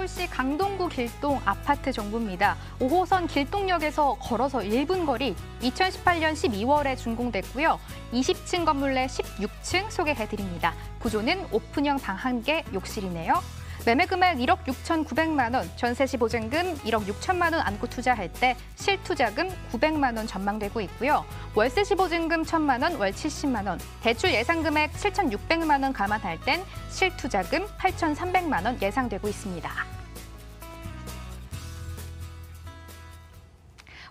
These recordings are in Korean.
서울시 강동구 길동 아파트 정보입니다. 5호선 길동역에서 걸어서 1분 거리, 2018년 12월에 준공됐고요. 20층 건물 내 16층 소개해드립니다. 구조는 오픈형 방 1개, 욕실이네요. 매매 금액 1억 6,900만 원, 전세 시 보증금 1억 6천만 원 안고 투자할 때 실투자금 900만 원 전망되고 있고요. 월세 시 보증금 1,000만 원, 월 70만 원, 대출 예상 금액 7,600만 원 감안할 땐 실투자금 8,300만 원 예상되고 있습니다.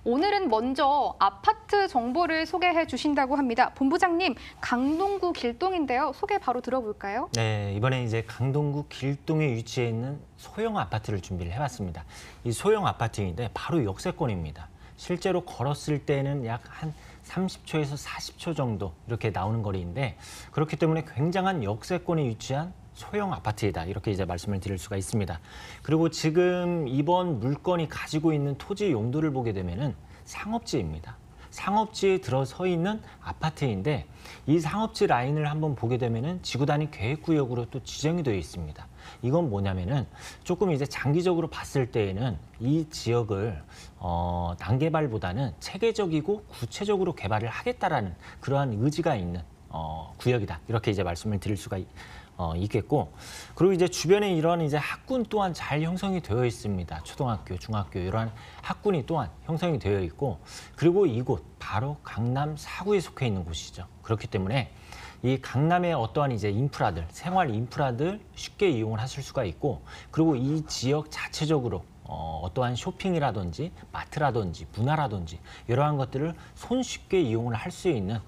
오늘은 먼저 아파트 정보를 소개해 주신다고 합니다. 본부장님, 강동구 길동인데요. 소개 바로 들어볼까요? 네, 이번에 이제 강동구 길동에 위치해 있는 소형 아파트를 준비를 해봤습니다. 이 소형 아파트인데 바로 역세권입니다. 실제로 걸었을 때는 약 한 30초에서 40초 정도 이렇게 나오는 거리인데, 그렇기 때문에 굉장한 역세권에 위치한 소형 아파트이다, 이렇게 이제 말씀을 드릴 수가 있습니다. 그리고 지금 이번 물건이 가지고 있는 토지 용도를 보게 되면은 상업지입니다. 상업지에 들어서 있는 아파트인데, 이 상업지 라인을 한번 보게 되면은 지구 단위 계획구역으로 또 지정이 되어 있습니다. 이건 뭐냐면은 조금 이제 장기적으로 봤을 때에는 이 지역을 난개발보다는 체계적이고 구체적으로 개발을 하겠다라는 그러한 의지가 있는 구역이다, 이렇게 이제 말씀을 드릴 수가 있겠고, 그리고 이제 주변에 이런 이제 학군 또한 잘 형성이 되어 있습니다. 초등학교, 중학교 이러한 학군이 또한 형성이 되어 있고, 그리고 이곳 바로 강남 4구에 속해 있는 곳이죠. 그렇기 때문에 이 강남의 어떠한 이제 인프라들, 생활 인프라들 쉽게 이용을 하실 수가 있고, 그리고 이 지역 자체적으로 어떠한 쇼핑이라든지 마트라든지 문화라든지 이러한 것들을 손쉽게 이용을 할 수 있는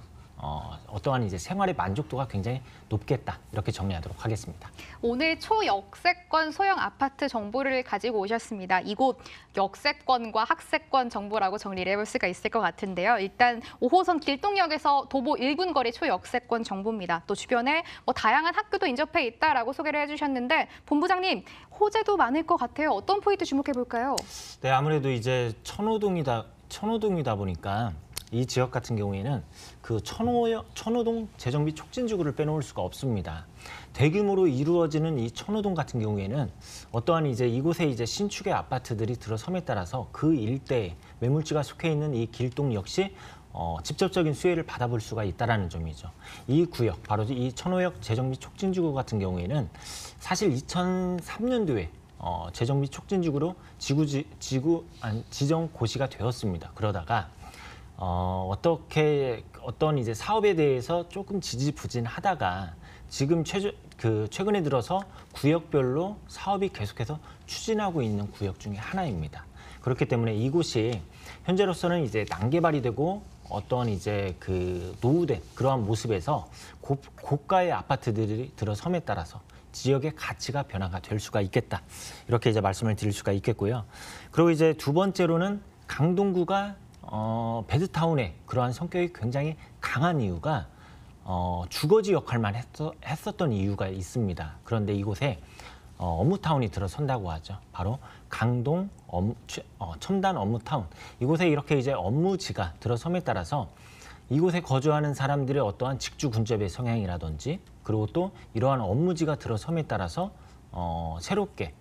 어떠한 이제 생활의 만족도가 굉장히 높겠다, 이렇게 정리하도록 하겠습니다. 오늘 초역세권 소형 아파트 정보를 가지고 오셨습니다. 이곳 역세권과 학세권 정보라고 정리를 해볼 수가 있을 것 같은데요. 일단 5호선 길동역에서 도보 1분 거리 초역세권 정보입니다. 또 주변에 다양한 학교도 인접해 있다라고 소개를 해주셨는데, 본부장님, 호재도 많을 것 같아요. 어떤 포인트 주목해 볼까요? 네, 아무래도 이제 천호동이다 보니까 이 지역 같은 경우에는 그 천호동 재정비 촉진지구를 빼놓을 수가 없습니다. 대규모로 이루어지는 이 천호동 같은 경우에는 어떠한 이제 이곳에 이제 신축의 아파트들이 들어섬에 따라서 그 일대에 매물지가 속해 있는 이 길동 역시 직접적인 수혜를 받아볼 수가 있다는 점이죠. 이 구역, 바로 이 천호역 재정비 촉진지구 같은 경우에는 사실 2003년도에 재정비 촉진지구로 지정 고시가 되었습니다. 그러다가 어떤 이제 사업에 대해서 조금 지지부진하다가 지금 최근에 들어서 구역별로 사업이 계속해서 추진하고 있는 구역 중에 하나입니다. 그렇기 때문에 이곳이 현재로서는 이제 난개발이 되고 어떤 이제 그 노후된 그러한 모습에서 고가의 아파트들이 들어섬에 따라서 지역의 가치가 변화가 될 수가 있겠다, 이렇게 이제 말씀을 드릴 수가 있겠고요. 그리고 이제 두 번째로는 강동구가 베드타운의 그러한 성격이 굉장히 강한 이유가 주거지 역할만 했었던 이유가 있습니다. 그런데 이곳에 업무타운이 들어선다고 하죠. 바로 강동 첨단 업무타운. 이곳에 이렇게 이제 업무지가 들어섬에 따라서 이곳에 거주하는 사람들의 어떠한 직주 군접의 성향이라든지, 그리고 또 이러한 업무지가 들어섬에 따라서 새롭게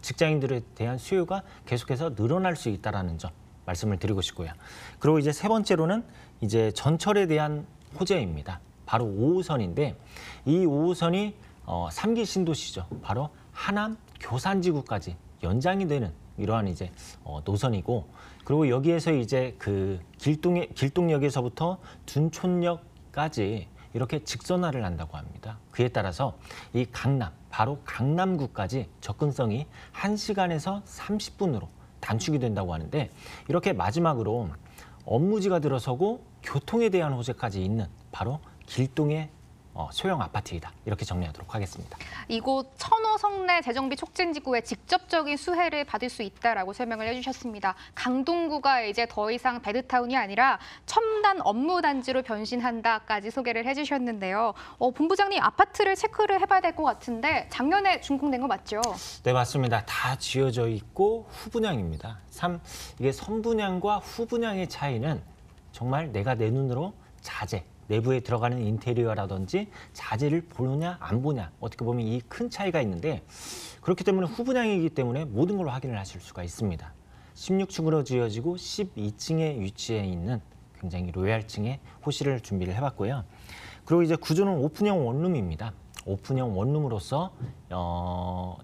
직장인들에 대한 수요가 계속해서 늘어날 수 있다라는 점 말씀을 드리고 싶고요. 그리고 이제 세 번째로는 이제 전철에 대한 호재입니다. 바로 5호선인데, 이 5호선이 3기 신도시죠. 바로 하남 교산지구까지 연장이 되는 이러한 이제 노선이고, 그리고 여기에서 이제 그 길동역에서부터 둔촌역까지 이렇게 직선화를 한다고 합니다. 그에 따라서 이 강남, 바로 강남구까지 접근성이 1시간에서 30분으로 단축이 된다고 하는데, 이렇게 마지막으로 업무지가 들어서고 교통에 대한 호재까지 있는 바로 길동의 소형 아파트이다, 이렇게 정리하도록 하겠습니다. 이곳 천호 성내 재정비 촉진지구에 직접적인 수혜를 받을 수 있다라고 설명을 해주셨습니다. 강동구가 이제 더 이상 베드타운이 아니라 첨단 업무단지로 변신한다까지 소개를 해주셨는데요. 본부장님, 아파트를 체크를 해봐야 될 것 같은데 작년에 준공된 거 맞죠? 네, 맞습니다. 다 지어져 있고 후분양입니다. 이게 선분양과 후분양의 차이는 정말 내가 내 눈으로 내부에 들어가는 인테리어라든지 자재를 보느냐 안 보냐 어떻게 보면 이 큰 차이가 있는데 그렇기 때문에 후분양이기 때문에 모든 걸 확인을 하실 수가 있습니다. 16층으로 지어지고 12층에 위치해 있는 굉장히 로얄층의 호실을 준비를 해봤고요. 그리고 이제 구조는 오픈형 원룸입니다. 오픈형 원룸으로서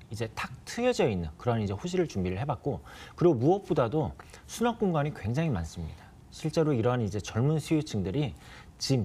이제 탁 트여져 있는 그런 이제 호실을 준비를 해봤고, 그리고 무엇보다도 수납 공간이 굉장히 많습니다. 실제로 이러한 이제 젊은 수요층들이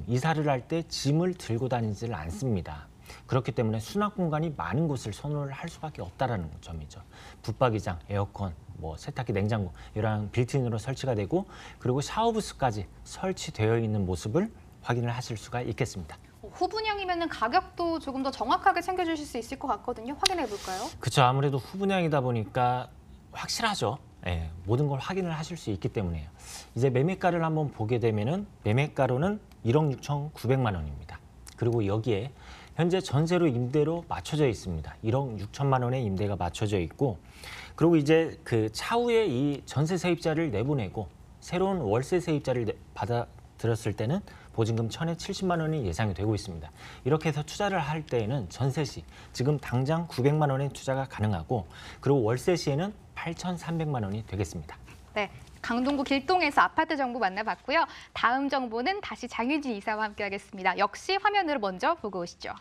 이사를 할 때 짐을 들고 다니지를 않습니다. 그렇기 때문에 수납 공간이 많은 곳을 선호를 할 수밖에 없다라는 점이죠. 붙박이장, 에어컨, 뭐 세탁기, 냉장고 이런 빌트인으로 설치가 되고, 그리고 샤워부스까지 설치되어 있는 모습을 확인을 하실 수가 있겠습니다. 후분양이면 가격도 조금 더 정확하게 챙겨주실 수 있을 것 같거든요. 확인해 볼까요? 그렇죠. 아무래도 후분양이다 보니까 확실하죠. 예, 모든 걸 확인을 하실 수 있기 때문에요. 이제 매매가를 한번 보게 되면은 매매가로는 1억 6,900만 원입니다. 그리고 여기에 현재 전세로 임대로 맞춰져 있습니다. 1억 6천만 원의 임대가 맞춰져 있고, 그리고 이제 그 차후에 이 전세 세입자를 내보내고 새로운 월세 세입자를 받아들였을 때는 보증금 1,070만 원이 예상이 되고 있습니다. 이렇게 해서 투자를 할 때에는 전세 시 지금 당장 900만 원의 투자가 가능하고, 그리고 월세 시에는 8,300만 원이 되겠습니다. 네, 강동구 길동에서 아파트 정보 만나봤고요. 다음 정보는 다시 장유진 이사와 함께하겠습니다. 역시 화면으로 먼저 보고 오시죠.